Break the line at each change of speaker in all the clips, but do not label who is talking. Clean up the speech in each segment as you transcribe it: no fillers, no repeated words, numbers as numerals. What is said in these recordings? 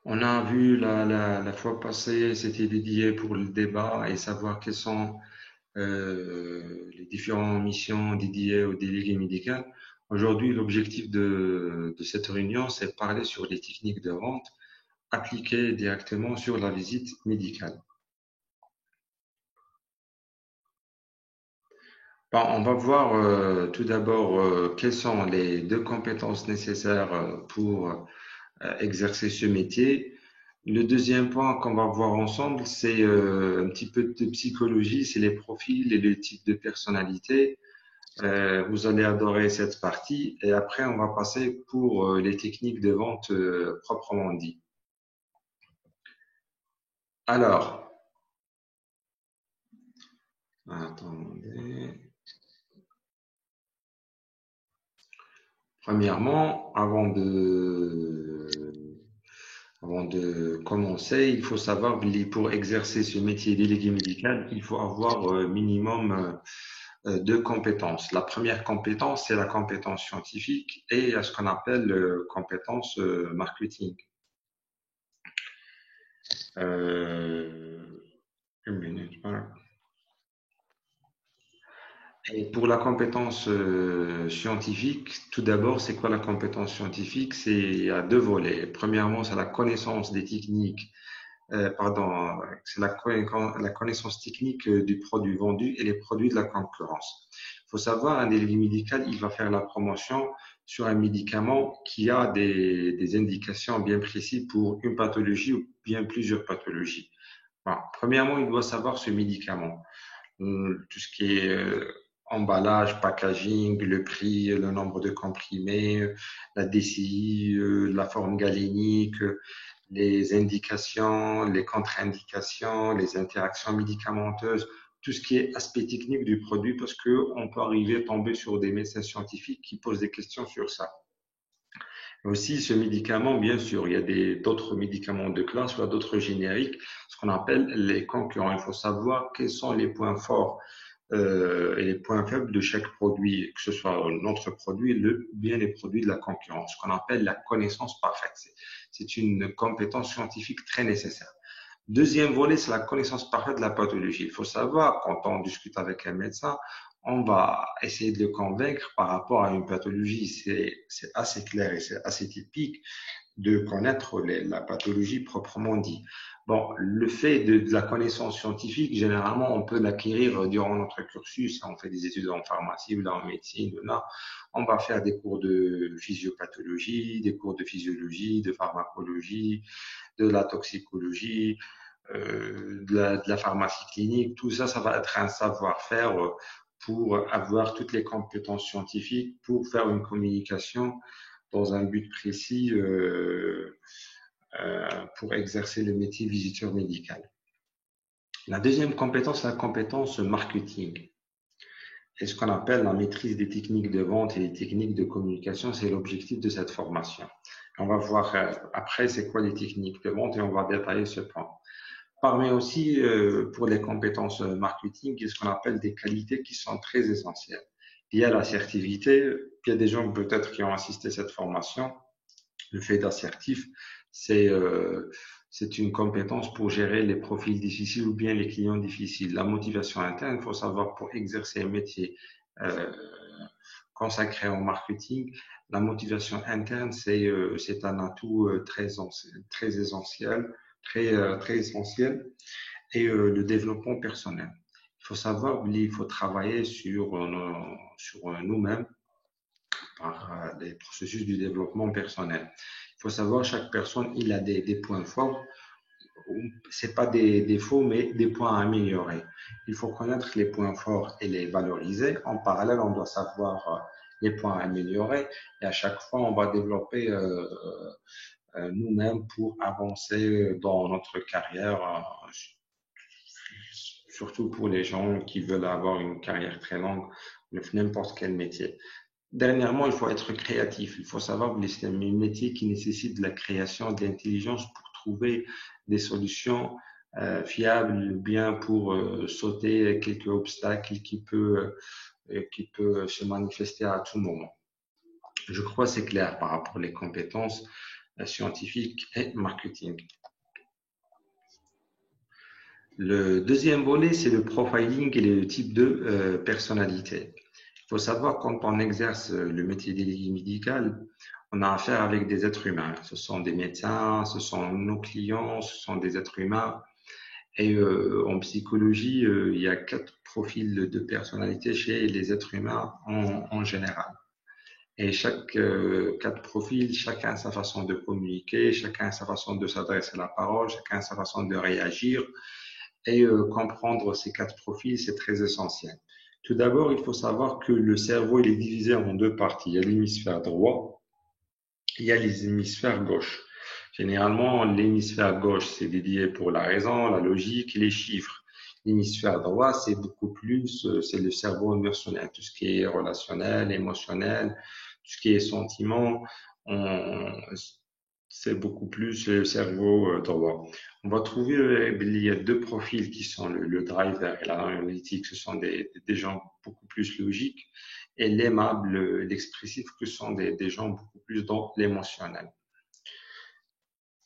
On a vu la fois passée, c'était dédié pour le débat et savoir quelles sont les différentes missions dédiées au délégué médical. Aujourd'hui, l'objectif de cette réunion, c'est de parler sur les techniques de vente appliquées directement sur la visite médicale. Bon, on va voir tout d'abord quelles sont les deux compétences nécessaires pour exercer ce métier. Le deuxième point qu'on va voir ensemble, c'est un petit peu de psychologie, c'est les profils et les types de personnalité. Vous allez adorer cette partie et après on va passer pour les techniques de vente proprement dit. Alors, attendez. Premièrement, avant de commencer, il faut savoir pour exercer ce métier délégué médical, il faut avoir minimum deux compétences. La première compétence, c'est la compétence scientifique et ce qu'on appelle compétence marketing. Euh, une minute, voilà. Et pour la compétence scientifique, tout d'abord, c'est quoi la compétence scientifique? C'est il y a deux volets. Premièrement, c'est la connaissance des techniques, pardon, c'est la connaissance technique du produit vendu et les produits de la concurrence. Il faut savoir, un délégué médical, il va faire la promotion sur un médicament qui a des indications bien précises pour une pathologie ou bien plusieurs pathologies. Bon, premièrement, il doit savoir ce médicament. Tout ce qui est emballage, packaging, le prix, le nombre de comprimés, la DCI, la forme galénique, les indications, les contre-indications, les interactions médicamenteuses, tout ce qui est aspect technique du produit, parce qu'on peut arriver à tomber sur des médecins scientifiques qui posent des questions sur ça. Aussi, ce médicament, bien sûr, il y a d'autres médicaments de classe, soit d'autres génériques, ce qu'on appelle les concurrents. Il faut savoir quels sont les points forts et les points faibles de chaque produit, que ce soit notre produit ou bien les produits de la concurrence, ce qu'on appelle la connaissance parfaite. C'est une compétence scientifique très nécessaire. Deuxième volet, c'est la connaissance parfaite de la pathologie. Il faut savoir, quand on discute avec un médecin, on va essayer de le convaincre par rapport à une pathologie. C'est assez clair et c'est assez typique de connaître la pathologie proprement dit. Bon, le fait de la connaissance scientifique, généralement, on peut l'acquérir durant notre cursus. On fait des études en pharmacie ou en médecine. Là, on va faire des cours de physiopathologie, des cours de physiologie, de pharmacologie, de la toxicologie, de la pharmacie clinique. Tout ça, ça va être un savoir-faire pour avoir toutes les compétences scientifiques pour faire une communication dans un but précis pour exercer le métier visiteur médical. La deuxième compétence, c'est la compétence marketing. Et ce qu'on appelle la maîtrise des techniques de vente et des techniques de communication, c'est l'objectif de cette formation. On va voir après c'est quoi les techniques de vente et on va détailler ce point. Parmi aussi pour les compétences marketing, il y a ce qu'on appelle des qualités qui sont très essentielles. Il y a l'assertivité, il y a des gens peut-être qui ont assisté à cette formation. Le fait d'assertif, c'est c'est une compétence pour gérer les profils difficiles ou bien les clients difficiles. La motivation interne, il faut savoir pour exercer un métier euh, consacré au marketing, la motivation interne, c'est un atout très essentiel, très essentiel, et le développement personnel. Il faut savoir, il faut travailler sur nous-mêmes par les processus du développement personnel. Il faut savoir, chaque personne, il a des points forts. C'est pas des défauts, mais des points à améliorer. Il faut connaître les points forts et les valoriser. En parallèle, on doit savoir les points à améliorer. Et à chaque fois, on va développer nous-mêmes pour avancer dans notre carrière, surtout pour les gens qui veulent avoir une carrière très longue, n'importe quel métier. Dernièrement, il faut être créatif. Il faut savoir que c'est un métier qui nécessite de la création, de l'intelligence pour trouver des solutions fiables, bien pour sauter quelques obstacles qui peut se manifester à tout moment. Je crois que c'est clair par rapport aux compétences. scientifique et marketing. Le deuxième volet, c'est le profiling et le type de personnalité. Il faut savoir, quand on exerce le métier délégué médical, on a affaire avec des êtres humains. Ce sont des médecins, ce sont nos clients, ce sont des êtres humains. Et en psychologie, il y a 4 profils de personnalité chez les êtres humains en général. Et chaque 4 profils, chacun a sa façon de communiquer, chacun a sa façon de s'adresser à la parole, chacun a sa façon de réagir. Et comprendre ces 4 profils, c'est très essentiel. Tout d'abord, il faut savoir que le cerveau il est divisé en 2 parties. Il y a l'hémisphère droit, il y a les hémisphères gauche. Généralement, l'hémisphère gauche, c'est dédié pour la raison, la logique et les chiffres. L'hémisphère droit, c'est beaucoup plus, c'est le cerveau émotionnel, tout ce qui est relationnel, émotionnel, tout ce qui est sentiment, on- c'est beaucoup plus le cerveau droit. On va trouver il y a 2 profils qui sont le driver et l'analytique, ce sont des gens beaucoup plus logiques, et l'aimable, l'expressif, que sont des gens beaucoup plus dans l'émotionnel,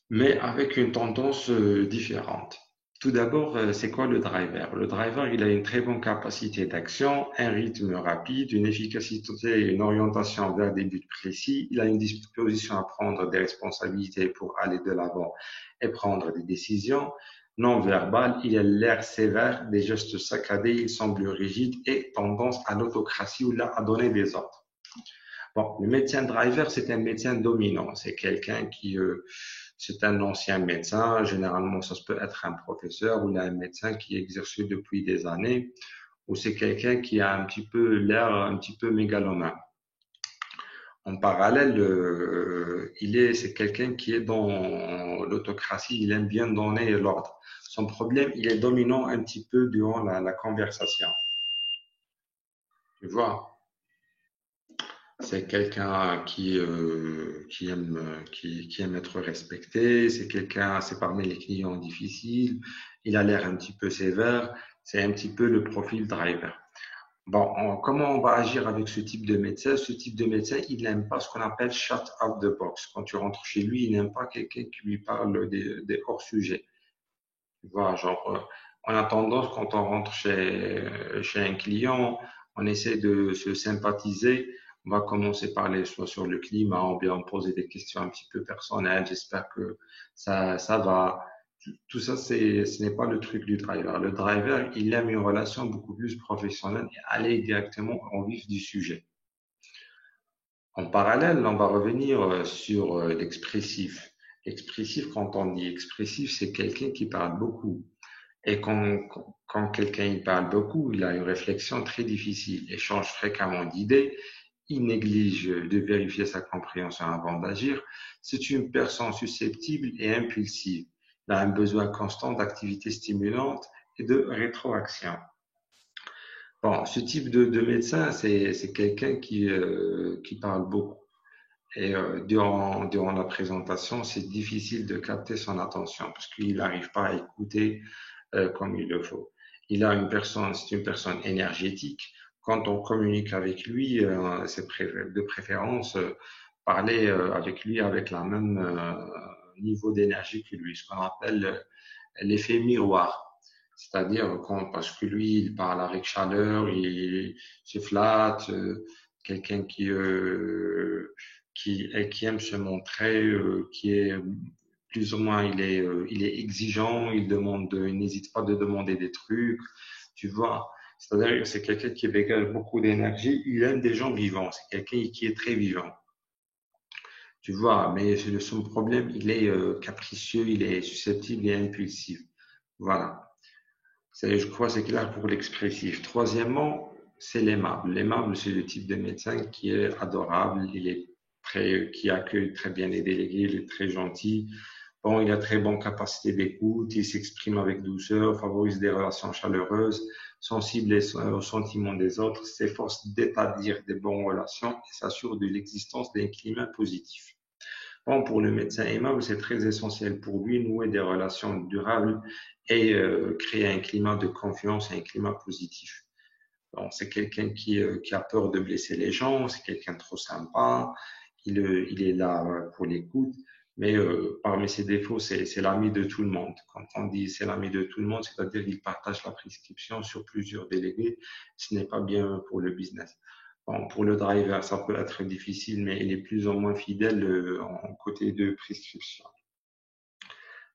mais avec une tendance différente. Tout d'abord, c'est quoi le driver? Le driver, il a une très bonne capacité d'action, un rythme rapide, une efficacité et une orientation vers des buts précis. Il a une disposition à prendre des responsabilités pour aller de l'avant et prendre des décisions. Non verbal, il a l'air sévère, des gestes saccadés, il semble rigide et tendance à l'autocratie ou là à donner des ordres. Bon, le médecin driver, c'est un médecin dominant. C'est quelqu'un c'est un ancien médecin. Généralement, ça peut être un professeur ou un médecin qui exerce depuis des années, ou c'est quelqu'un qui a un petit peu l'air un petit peu mégalomane. En parallèle, c'est quelqu'un qui est dans l'autocratie. Il aime bien donner l'ordre. Son problème, il est dominant un petit peu durant la conversation. Tu vois? C'est quelqu'un qui aime être respecté. C'est quelqu'un, c'est parmi les clients difficiles. Il a l'air un petit peu sévère. C'est un petit peu le profil driver. Bon, comment on va agir avec ce type de médecin? Ce type de médecin, il n'aime pas ce qu'on appelle shut out the box. Quand tu rentres chez lui, il n'aime pas quelqu'un qui lui parle des hors-sujets. Tu vois, genre, on a tendance, quand on rentre chez un client, on essaie de se sympathiser. On va commencer par les soit sur le climat, ou bien poser des questions un petit peu personnelles. J'espère que ça va. Tout ça, ce n'est pas le truc du driver. Le driver, il aime une relation beaucoup plus professionnelle et aller directement au vif du sujet. En parallèle, on va revenir sur l'expressif. L'expressif, quand on dit expressif, c'est quelqu'un qui parle beaucoup. Et quand quelqu'un il parle beaucoup, il a une réflexion très difficile, il change fréquemment d'idées, il néglige de vérifier sa compréhension avant d'agir. C'est une personne susceptible et impulsive. Il a un besoin constant d'activité stimulante et de rétroaction. Bon, ce type de médecin, c'est quelqu'un qui parle beaucoup. Et durant la présentation, c'est difficile de capter son attention parce qu'il n'arrive pas à écouter comme il le faut. C'est une personne énergétique. Quand on communique avec lui, c'est de préférence parler avec lui avec la même niveau d'énergie que lui, ce qu'on appelle l'effet miroir. C'est-à-dire parce que lui, il parle avec chaleur, il se flatte, quelqu'un qui aime se montrer, qui est plus ou moins, il est exigeant, il n'hésite pas de demander des trucs, tu vois. C'est-à-dire que c'est quelqu'un qui dégage beaucoup d'énergie, il aime des gens vivants, c'est quelqu'un qui est très vivant, tu vois. Mais son problème, il est capricieux, il est susceptible et impulsif. Voilà. Je crois que c'est clair pour l'expressif. Troisièmement, c'est l'aimable. L'aimable, c'est le type de médecin qui est adorable, qui accueille très bien les délégués, il est très gentil. Bon, il a très bonne capacité d'écoute, il s'exprime avec douceur, favorise des relations chaleureuses, sensible aux sentiments des autres, s'efforce d'établir des bonnes relations et s'assure de l'existence d'un climat positif. Bon, pour le médecin aimable, c'est très essentiel pour lui nouer des relations durables et créer un climat de confiance et un climat positif. Bon, c'est quelqu'un qui a peur de blesser les gens, c'est quelqu'un de trop sympa, il est là pour l'écoute, Mais parmi ses défauts, c'est l'ami de tout le monde. Quand on dit c'est l'ami de tout le monde, c'est-à-dire qu'il partage la prescription sur plusieurs délégués. Ce n'est pas bien pour le business. Bon, pour le driver, ça peut être difficile, mais il est plus ou moins fidèle en côté de prescription.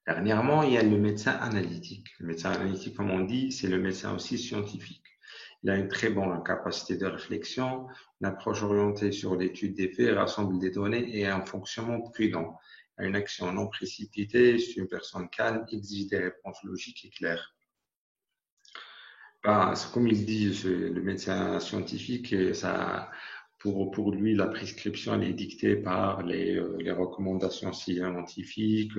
Dernièrement, il y a le médecin analytique. Le médecin analytique, comme on dit, c'est le médecin aussi scientifique. Il a une très bonne capacité de réflexion, une approche orientée sur l'étude des faits, rassemble des données et un fonctionnement prudent. Il a une action non précipitée, c'est une personne calme, exige des réponses logiques et claires. Ben, c'est comme il dit, le médecin scientifique, pour lui, la prescription elle est dictée par les recommandations scientifiques.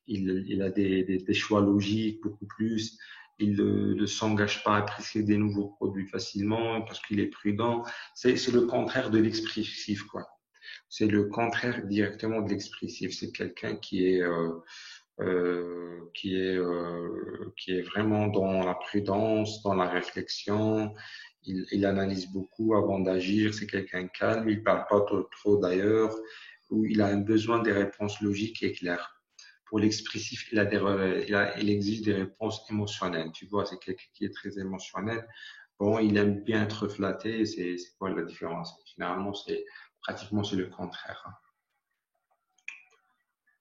Il a des choix logiques beaucoup plus. Il ne s'engage pas à prescrire des nouveaux produits facilement parce qu'il est prudent. C'est le contraire de l'expressif, quoi. C'est le contraire directement de l'expressif. C'est quelqu'un qui est vraiment dans la prudence, dans la réflexion. Il analyse beaucoup avant d'agir. C'est quelqu'un de calme. Il parle pas trop d'ailleurs. Où il a un besoin des réponses logiques et claires. Pour l'expressif, il exige des réponses émotionnelles. Tu vois, c'est quelqu'un qui est très émotionnel. Bon, il aime bien être flatté. C'est quoi la différence? Généralement, c'est le contraire.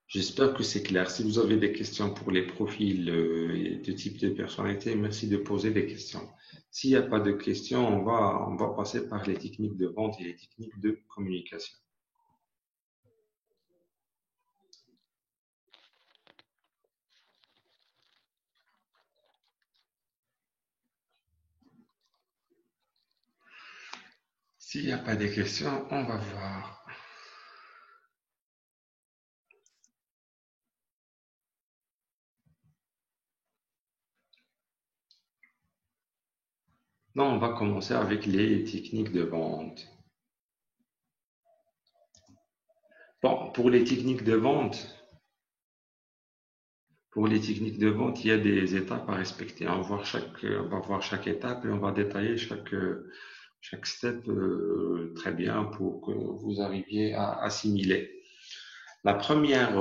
J'espère que c'est clair. Si vous avez des questions pour les profils et de type de personnalité, merci de poser des questions. S'il n'y a pas de questions, on va passer par les techniques de vente et les techniques de communication. S'il n'y a pas de questions, on va voir. Non, on va commencer avec les techniques de vente. Bon, pour les techniques de vente, il y a des étapes à respecter. On va voir chaque étape et on va détailler chaque step très bien pour que vous arriviez à assimiler. La première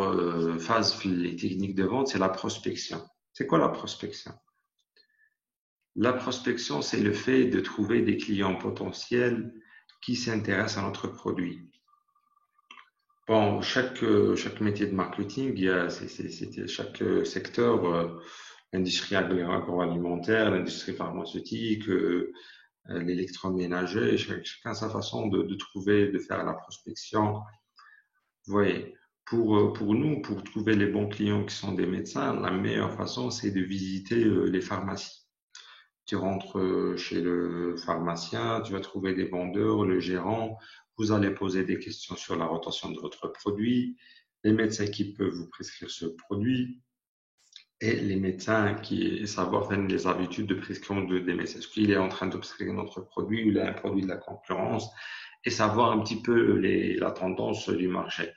phase les techniques de vente, c'est la prospection. C'est quoi la prospection? La prospection, c'est le fait de trouver des clients potentiels qui s'intéressent à notre produit. Bon, chaque métier de marketing, chaque secteur, l'industrie agroalimentaire, l'industrie pharmaceutique, l'électroménager, chacun a sa façon de trouver, de faire la prospection. Vous voyez, pour nous, pour trouver les bons clients qui sont des médecins, la meilleure façon, c'est de visiter les pharmacies. Tu rentres chez le pharmacien, tu vas trouver des vendeurs, le gérant, vous allez poser des questions sur la rotation de votre produit, les médecins qui peuvent vous prescrire ce produit et les médecins qui savoir faire les habitudes de prescription des médecins. Est-ce qu'il est en train de prescrire notre produit ou il a un produit de la concurrence et savoir un petit peu la tendance du marché.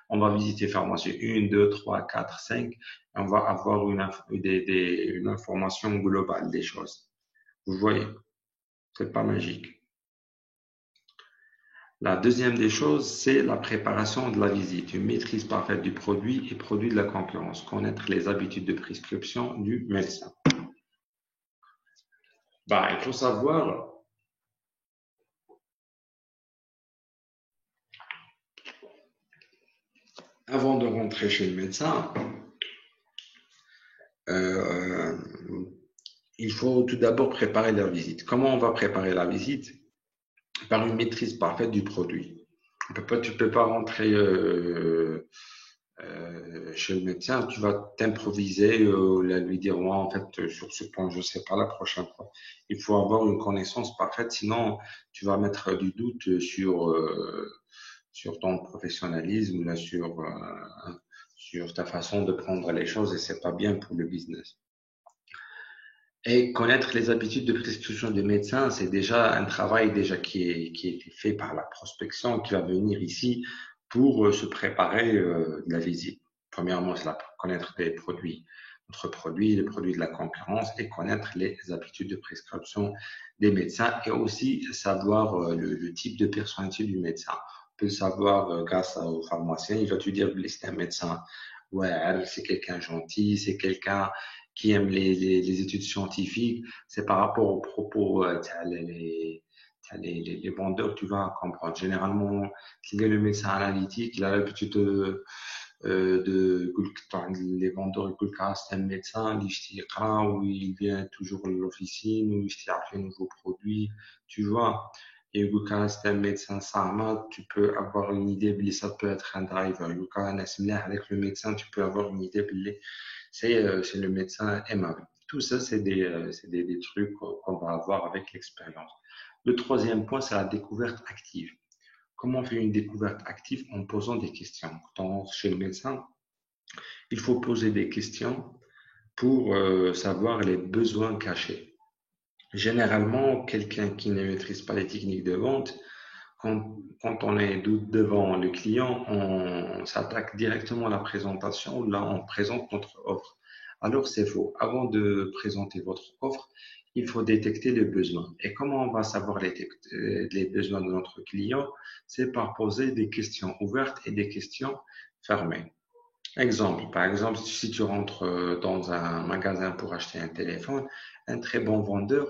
On va visiter pharmacie 1, 2, 3, 4, 5 et on va avoir une information globale des choses. Vous voyez, c'est pas magique. La deuxième des choses, c'est la préparation de la visite, une maîtrise parfaite du produit et produit de la concurrence, connaître les habitudes de prescription du médecin. Bah, il faut savoir, avant de rentrer chez le médecin, euh, il faut tout d'abord préparer la visite. Comment on va préparer la visite? Par une maîtrise parfaite du produit. Tu peux pas rentrer chez le médecin, tu vas t'improviser, lui dire, moi, en fait, sur ce point, je ne sais pas la prochaine fois. Il faut avoir une connaissance parfaite, sinon tu vas mettre du doute sur ton professionnalisme, là, sur ta façon de prendre les choses et c'est pas bien pour le business. Et connaître les habitudes de prescription des médecins, c'est déjà un travail déjà qui est fait par la prospection qui va venir ici pour se préparer de la visite. Premièrement, c'est connaître les produits, notre produit, les produits de la concurrence et connaître les habitudes de prescription des médecins et aussi savoir le type de personnalité du médecin. peux le savoir grâce au pharmacien. Il va te dire que c'est un médecin. Ouais, c'est quelqu'un gentil, c'est quelqu'un qui aime les études scientifiques. C'est par rapport aux propos, les vendeurs, tu vas comprendre. Généralement, qu'il est le médecin analytique, il a l'habitude les vendeurs يقول لك c'est un médecin اللي يشتي يقرا où il vient toujours à l'officine où يشتي يعرف les nouveaux produits, tu vois. Et يقول لك c'est un médecin SAMA, tu peux avoir une idée بلي ça peut être un driver. يقول لك ناس ملاح avec le médecin, tu peux avoir une idée بلي c'est le médecin aimable. Tout ça, des trucs qu'on va avoir avec l'expérience. Le troisième point, c'est la découverte active. Comment on fait une découverte active? En posant des questions. Quand on rentre chez le médecin, il faut poser des questions pour savoir les besoins cachés. Généralement, quelqu'un qui ne maîtrise pas les techniques de vente, quand on est devant le client, on s'attaque directement à la présentation. Là, on présente notre offre. Alors, c'est faux. Avant de présenter votre offre, il faut détecter les besoins. Et comment on va savoir les besoins de notre client? C'est par poser des questions ouvertes et des questions fermées. Exemple, par exemple, si tu rentres dans un magasin pour acheter un téléphone, un très bon vendeur,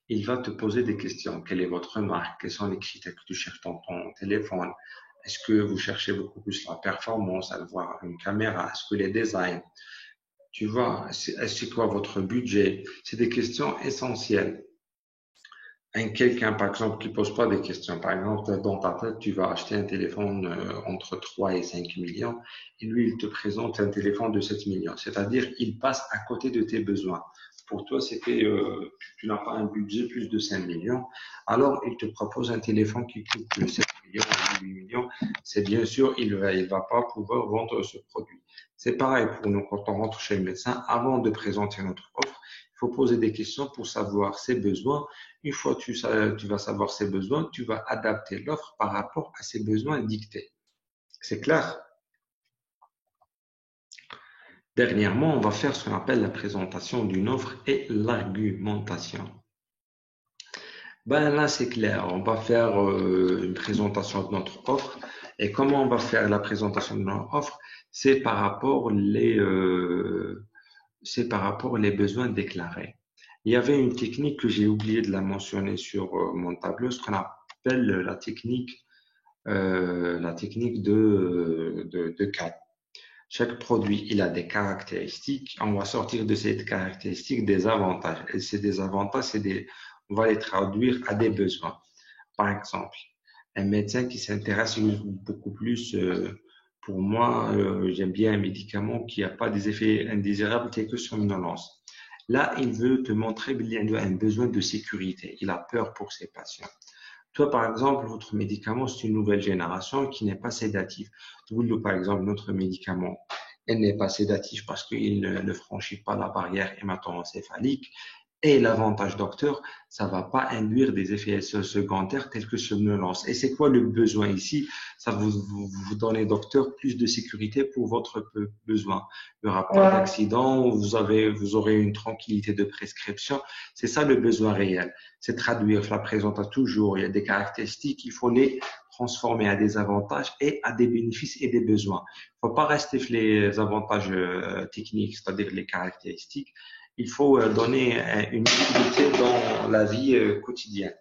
il va te poser des questions. Quelle est votre marque? Quels sont les critères que tu cherches dans ton téléphone? Est-ce que vous cherchez beaucoup plus la performance, avoir une caméra? Est-ce que les designs? Tu vois, c'est quoi votre budget? C'est des questions essentielles. Quelqu'un, par exemple, qui pose pas des questions. Par exemple, dans ta tête, tu vas acheter un téléphone entre 3 et 5 millions et lui, il te présente un téléphone de 7 millions. C'est-à-dire, il passe à côté de tes besoins. Pour toi, tu n'as pas un budget plus de 5 millions. Alors, il te propose un téléphone qui coûte 7 millions ou 8 millions. C'est bien sûr, il va pas pouvoir vendre ce produit. C'est pareil pour nous quand on rentre chez le médecin. Avant de présenter notre offre, il faut poser des questions pour savoir ses besoins. Une fois que tu vas savoir ses besoins, tu vas adapter l'offre par rapport à ses besoins dictés. C'est clair? Dernièrement, on va faire ce qu'on appelle la présentation d'une offre et l'argumentation. Ben là, c'est clair. On va faire une présentation de notre offre. Et comment on va faire la présentation de notre offre? C'est par rapport les besoins déclarés. Il y avait une technique que j'ai oublié de la mentionner sur mon tableau, ce qu'on appelle la technique de CAD. Chaque produit, il a des caractéristiques. On va sortir de ces caractéristiques des avantages. Et ces des avantages, on va les traduire à des besoins. Par exemple, un médecin qui s'intéresse beaucoup plus, pour moi, j'aime bien un médicament qui n'a pas des effets indésirables tels que somnolence. Là, il veut te montrer qu'il a un besoin de sécurité. Il a peur pour ses patients. Toi, par exemple, votre médicament, c'est une nouvelle génération qui n'est pas sédatif. Vous, par exemple, notre médicament, elle n'est pas sédatif parce qu'il ne franchit pas la barrière hémato-encéphalique. Et l'avantage docteur, ça va pas induire des effets secondaires tels que somnolence. Et c'est quoi le besoin ici? Ça vous donner docteur plus de sécurité pour votre besoin. Il n'y aura pas d'accident, vous aurez une tranquillité de prescription. C'est ça le besoin réel. C'est traduire la présentation toujours. Il y a des caractéristiques, il faut les transformer à des avantages et à des bénéfices et des besoins. Il ne faut pas rester sur les avantages techniques, c'est-à-dire les caractéristiques. Il faut donner une utilité dans la vie quotidienne.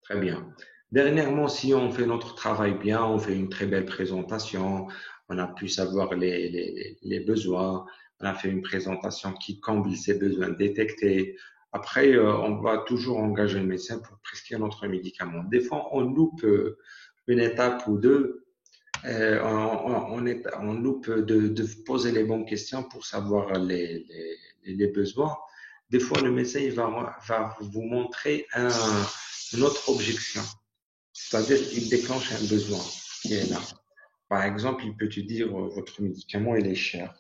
Très bien. Dernièrement, si on fait notre travail bien, on fait une très belle présentation, on a pu savoir les besoins, on a fait une présentation qui comble ces besoins détectés. Après, on va toujours engager le médecin pour prescrire notre médicament. Des fois, on loupe une étape ou deux, on loupe de poser les bonnes questions pour savoir les besoins. Des fois, le médecin il va vous montrer une autre objection. C'est-à-dire qu'il déclenche un besoin qui est là. Par exemple, il peut te dire votre médicament il est cher.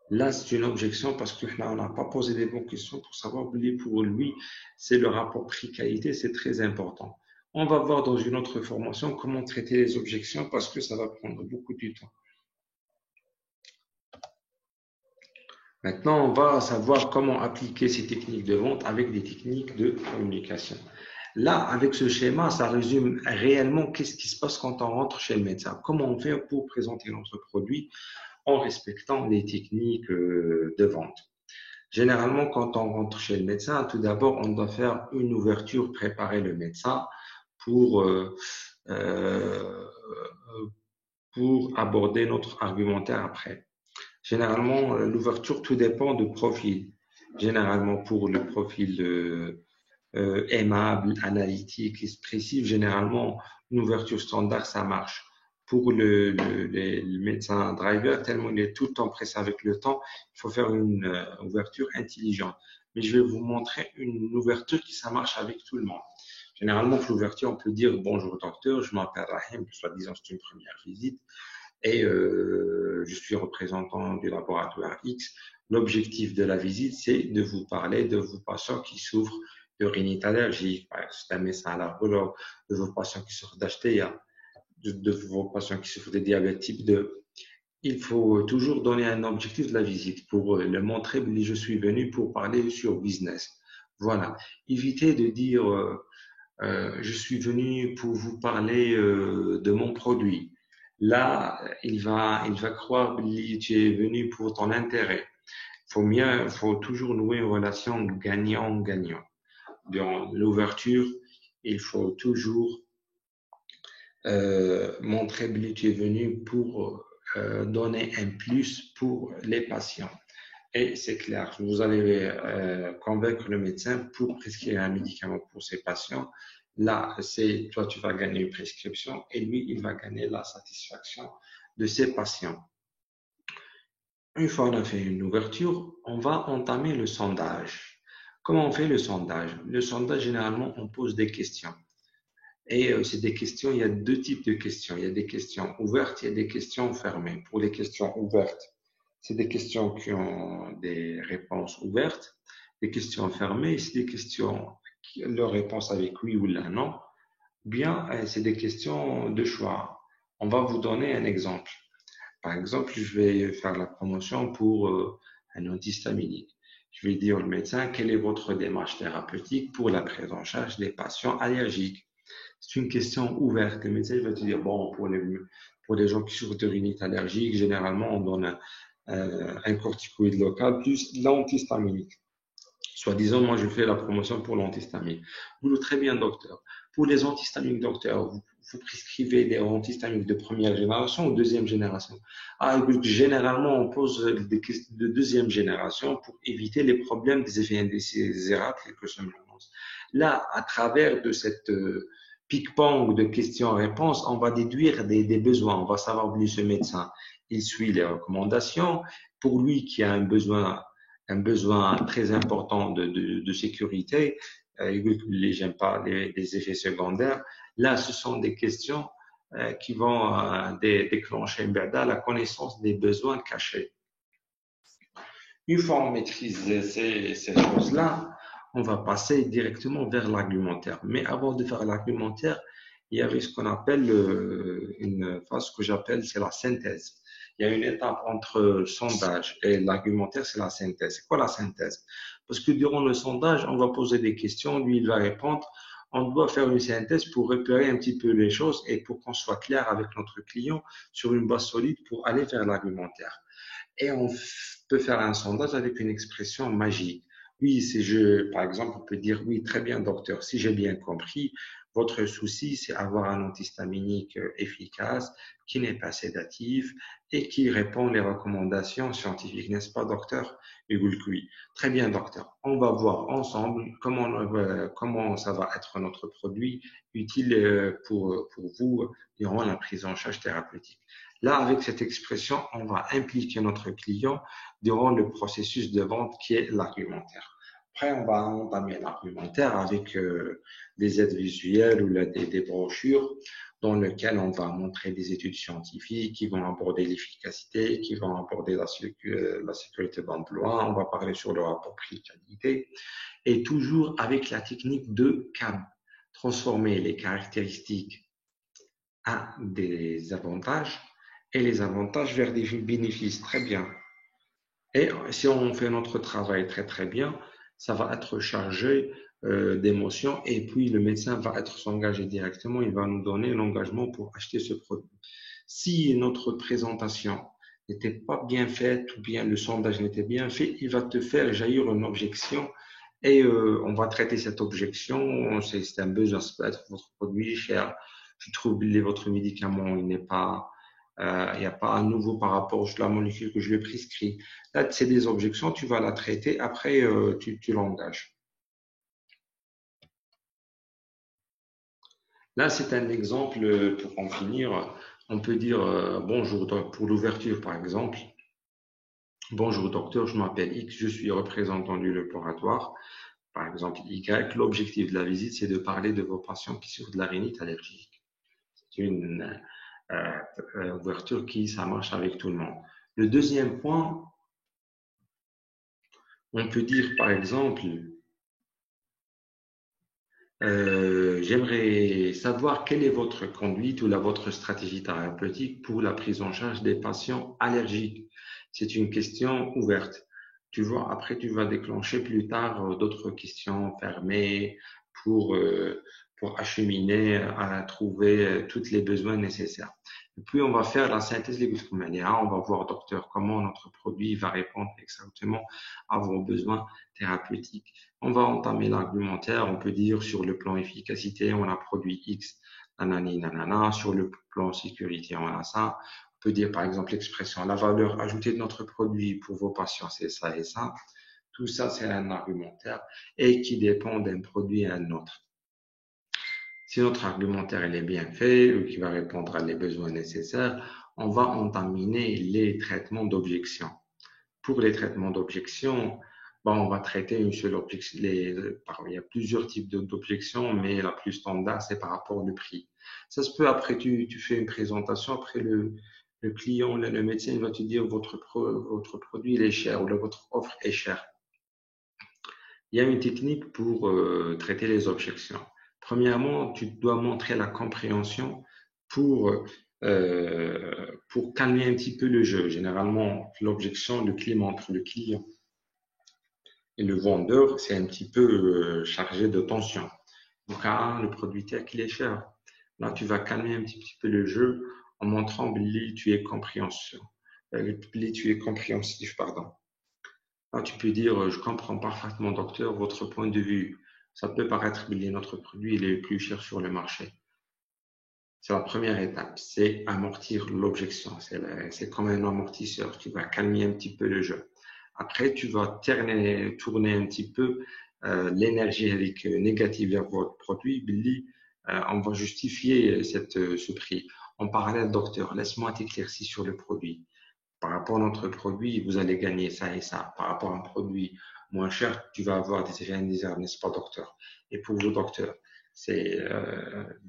Là, c'est une objection parce que là, on n'a pas posé les bonnes questions pour savoir pour lui, c'est le rapport prix-qualité, c'est très important. On va voir dans une autre formation comment traiter les objections parce que ça va prendre beaucoup de temps. Maintenant, on va savoir comment appliquer ces techniques de vente avec des techniques de communication. Là, avec ce schéma, ça résume réellement qu'est-ce qui se passe quand on rentre chez le médecin. Comment on fait pour présenter notre produit en respectant les techniques de vente. Généralement, quand on rentre chez le médecin, tout d'abord, on doit faire une ouverture, préparer le médecin pour, euh, euh, pour aborder notre argumentaire après. Généralement, l'ouverture, tout dépend du profil. Généralement, pour le profil aimable, analytique, expressif, généralement, une ouverture standard, ça marche. Pour le médecin driver, tellement il est tout le temps pressé avec le temps, il faut faire une ouverture intelligente. Mais je vais vous montrer une ouverture qui ça marche avec tout le monde. Généralement, pour l'ouverture, on peut dire bonjour docteur, je m'appelle Rahim, soi-disant c'est une première visite et je suis représentant du laboratoire X. L'objectif de la visite, c'est de vous parler de vos patients qui souffrent de rhinite allergique, par exemple, c'est un médecin allergologue, de vos patients qui souffrent d'HTA, de vos patients qui souffrent de diabète type 2. Il faut toujours donner un objectif de la visite pour le montrer, je suis venu pour parler sur business. Voilà. Évitez de dire je suis venu pour vous parler de mon produit. Là, il va croire que tu es venu pour ton intérêt. Faut toujours nouer une relation gagnant-gagnant. Dans l'ouverture, il faut toujours montrer que tu es venu pour donner un plus pour les patients. Et c'est clair, vous allez convaincre le médecin pour prescrire un médicament pour ses patients. Là, c'est toi, tu vas gagner une prescription et lui, il va gagner la satisfaction de ses patients. Une fois on a fait une ouverture, on va entamer le sondage. Comment on fait le sondage? Le sondage, généralement, on pose des questions. Et c'est des questions, il y a deux types de questions. Il y a des questions ouvertes, il y a des questions fermées. Pour les questions ouvertes, c'est des questions qui ont des réponses ouvertes. Les questions fermées, c'est des questions qui ont leur réponse avec oui ou là, non. Bien, c'est des questions de choix. On va vous donner un exemple. Par exemple, je vais faire la promotion pour un antihistaminique. Je vais dire au médecin, quelle est votre démarche thérapeutique pour la prise en charge des patients allergiques? C'est une question ouverte. Le médecin va te dire, bon, pour les gens qui souffrent de rhinite allergique, généralement, on donne un corticoïde local plus l'antihistaminique. Soi-disant, moi, je fais la promotion pour l'antihistaminique. Vous le très bien, docteur. Pour les antihistaminiques, docteur, vous prescrivez des antihistaminiques de première génération ou deuxième génération? Ah, écoute, généralement, on pose des questions de deuxième génération pour éviter les problèmes des effets indésirables, quelque chose. Là, à travers de cette ping-pong de questions-réponses, on va déduire des besoins. On va savoir, lui, ce médecin, il suit les recommandations. Pour lui qui a un besoin très important de sécurité, j'aime pas les effets secondaires. Là, ce sont des questions qui vont déclencher la connaissance des besoins cachés. Une fois on maîtrise ces choses-là, on va passer directement vers l'argumentaire. Mais avant de faire l'argumentaire, il y avait ce qu'on appelle une phase que j'appelle, c'est la synthèse. Il y a une étape entre le sondage et l'argumentaire, c'est la synthèse. C'est quoi la synthèse? Parce que durant le sondage, on va poser des questions, lui, il va répondre. On doit faire une synthèse pour repérer un petit peu les choses et pour qu'on soit clair avec notre client sur une base solide pour aller vers l'argumentaire. Et on peut faire un sondage avec une expression magique. Oui, par exemple, on peut dire, oui, très bien, docteur, si j'ai bien compris, votre souci, c'est avoir un antihistaminique efficace, qui n'est pas sédatif et qui répond aux recommandations scientifiques, n'est-ce pas, docteur? Oui. Très bien, docteur. On va voir ensemble comment ça va être notre produit utile pour vous durant la prise en charge thérapeutique. Là, avec cette expression, on va impliquer notre client durant le processus de vente qui est l'argumentaire. Après, on va entamer l'argumentaire avec des aides visuelles ou des brochures dans lesquelles on va montrer des études scientifiques qui vont aborder l'efficacité, qui vont aborder la sécurité d'emploi. On va parler sur le rapport prix-qualité et toujours avec la technique de CAB, transformer les caractéristiques à des avantages et les avantages vers des bénéfices. Très bien. Et si on fait notre travail très très bien, ça va être chargé d'émotion et puis le médecin va être s'engager directement, il va nous donner l'engagement pour acheter ce produit. Si notre présentation n'était pas bien faite ou bien le sondage n'était bien fait, il va te faire jaillir une objection et on va traiter cette objection. C'est un besoin, ça peut être votre produit cher. Tu trouves votre médicament, il n'est pas, il n'y a pas un nouveau par rapport à la molécule que je lui ai prescrit. Là, c'est des objections, tu vas la traiter, après tu l'engages. Là, c'est un exemple pour en finir. On peut dire bonjour pour l'ouverture, par exemple. Bonjour docteur, je m'appelle X, je suis représentant du laboratoire. Par exemple, Y, l'objectif de la visite, c'est de parler de vos patients qui souffrent de la rhinite allergique. C'est une ouverture qui, ça marche avec tout le monde. Le deuxième point, on peut dire par exemple, j'aimerais savoir quelle est votre conduite ou votre stratégie thérapeutique pour la prise en charge des patients allergiques. C'est une question ouverte. Tu vois, après, tu vas déclencher plus tard d'autres questions fermées pour, euh, pour acheminer à trouver tous les besoins nécessaires. Et puis, on va faire la synthèse légumineuses. On va voir, docteur, comment notre produit va répondre exactement à vos besoins thérapeutiques. On va entamer l'argumentaire, on peut dire sur le plan efficacité, on a produit X, nanani, nanana, sur le plan sécurité, on a ça. On peut dire par exemple l'expression, la valeur ajoutée de notre produit pour vos patients, c'est ça et ça. Tout ça, c'est un argumentaire et qui dépend d'un produit à un autre. Si notre argumentaire il est bien fait ou qui va répondre à les besoins nécessaires, on va entamer les traitements d'objection. Pour les traitements d'objection, bon, on va traiter une seule objection. Il y a plusieurs types d'objections, mais la plus standard, c'est par rapport au prix. Ça se peut, après, tu fais une présentation, après le client, le médecin, il va te dire votre produit il est cher ou votre offre est chère. Il y a une technique pour traiter les objections. Premièrement, tu dois montrer la compréhension pour, pour calmer un petit peu le jeu. Généralement, l'objection, le climat entre le client et le vendeur, c'est un petit peu chargé de tension. Donc, le produit tel qu'il est cher. Là, tu vas calmer un petit peu le jeu en montrant que tu es compréhensif, pardon. Là, tu peux dire, je comprends parfaitement, docteur, votre point de vue. Ça peut paraître que notre produit il est le plus cher sur le marché. C'est la première étape, c'est amortir l'objection. C'est comme un amortisseur. Tu vas calmer un petit peu le jeu. Après, tu vas tourner un petit peu l'énergie négative vers votre produit. Billy, on va justifier ce prix. En parallèle, docteur, laisse-moi t'éclaircir sur le produit. Par rapport à notre produit, vous allez gagner ça et ça. Par rapport à un produit moins cher, tu vas avoir des effets indésirables, n'est-ce pas, docteur? Et pour vous, docteur,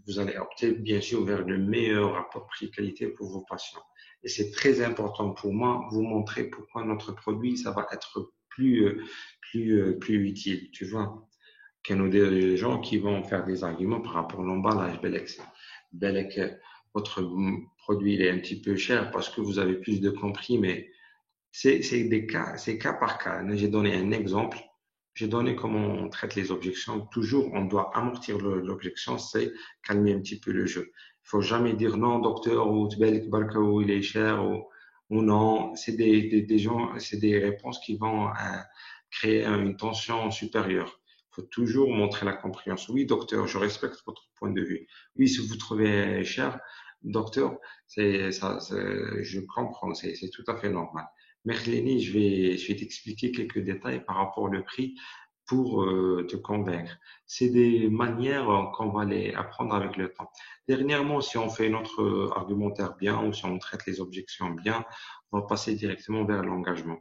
vous allez opter bien sûr vers le meilleur rapport prix-qualité pour vos patients. Et c'est très important pour moi vous montrer pourquoi notre produit, ça va être plus utile, tu vois, qu'un des gens qui vont faire des arguments par rapport à l'emballage. Belek, votre produit il est un petit peu cher parce que vous avez plus de compris, mais c'est cas par cas. J'ai donné un exemple. J'ai donné comment on traite les objections. Toujours, on doit amortir l'objection, c'est calmer un petit peu le jeu. Il faut jamais dire non, docteur, ou ou il est cher, ou non. C'est des gens, c'est des réponses qui vont créer une tension supérieure. Il faut toujours montrer la compréhension. Oui, docteur, je respecte votre point de vue. Oui, si vous trouvez cher, docteur, je comprends, c'est tout à fait normal. Merlini, je vais t'expliquer quelques détails par rapport au prix pour te convaincre. C'est des manières qu'on va les apprendre avec le temps. Dernièrement, si on fait notre argumentaire bien ou si on traite les objections bien, on va passer directement vers l'engagement.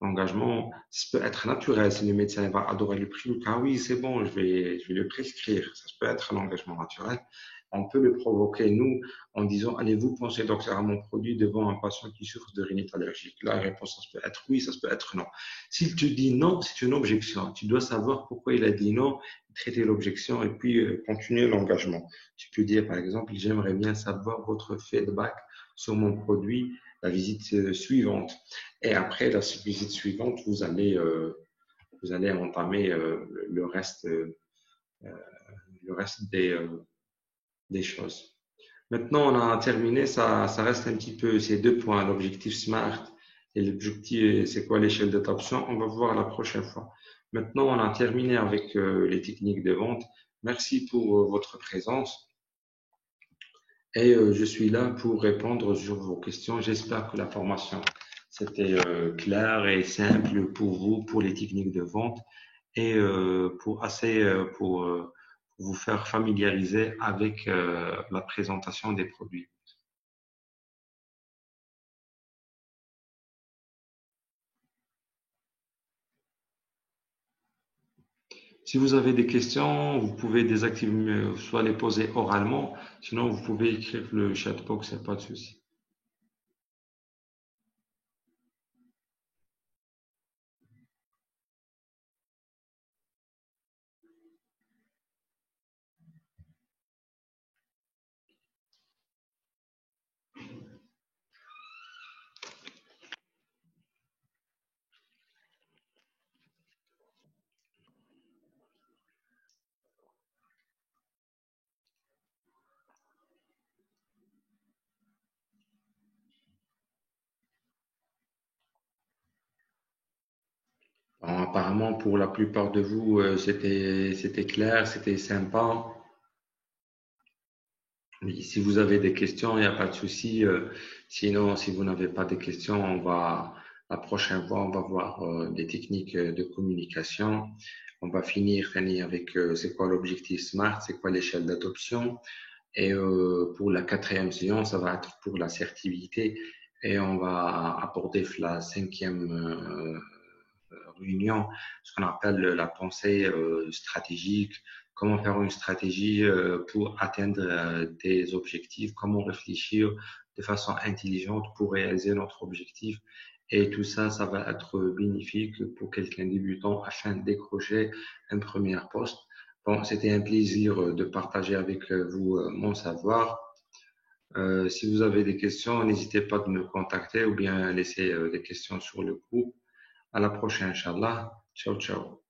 L'engagement, ça peut être naturel si le médecin va adorer le prix. Ah oui, c'est bon, je vais le prescrire. Ça peut être un engagement naturel. On peut le provoquer, nous, en disant, allez-vous penser, docteur, à mon produit devant un patient qui souffre de rhinite allergique? La réponse, ça peut être oui, ça peut être non. S'il te dit non, c'est une objection. Tu dois savoir pourquoi il a dit non, traiter l'objection et puis continuer l'engagement. Tu peux dire, par exemple, j'aimerais bien savoir votre feedback sur mon produit, la visite suivante. Et après la visite suivante, vous allez vous allez entamer le reste des choses. Maintenant, on a terminé, ça reste un petit peu ces deux points, l'objectif SMART et l'objectif, c'est quoi l'échelle d'adoption. On va voir la prochaine fois. Maintenant, on a terminé avec les techniques de vente. Merci pour votre présence et je suis là pour répondre sur vos questions. J'espère que la formation c'était clair et simple pour vous, pour les techniques de vente et pour vous faire familiariser avec la présentation des produits. Si vous avez des questions, vous pouvez désactiver, soit les poser oralement, sinon vous pouvez écrire le chatbox, il n'y a pas de souci. Bon, apparemment, pour la plupart de vous, c'était clair, c'était sympa. Oui, si vous avez des questions, il n'y a pas de souci. Sinon, si vous n'avez pas de questions, la prochaine fois, on va voir des techniques de communication. On va finir Fanny, avec c'est quoi l'objectif SMART, c'est quoi l'échelle d'adoption. Et pour la quatrième séance, ça va être pour l'assertivité. Et on va aborder la cinquième réunion, ce qu'on appelle la pensée stratégique, comment faire une stratégie pour atteindre des objectifs, comment réfléchir de façon intelligente pour réaliser notre objectif. Et tout ça, ça va être bénéfique pour quelqu'un débutant afin de décrocher un premier poste. Bon, c'était un plaisir de partager avec vous mon savoir. Si vous avez des questions, n'hésitez pas de me contacter ou bien laisser des questions sur le groupe. À la prochaine, Inch'Allah. Ciao, ciao.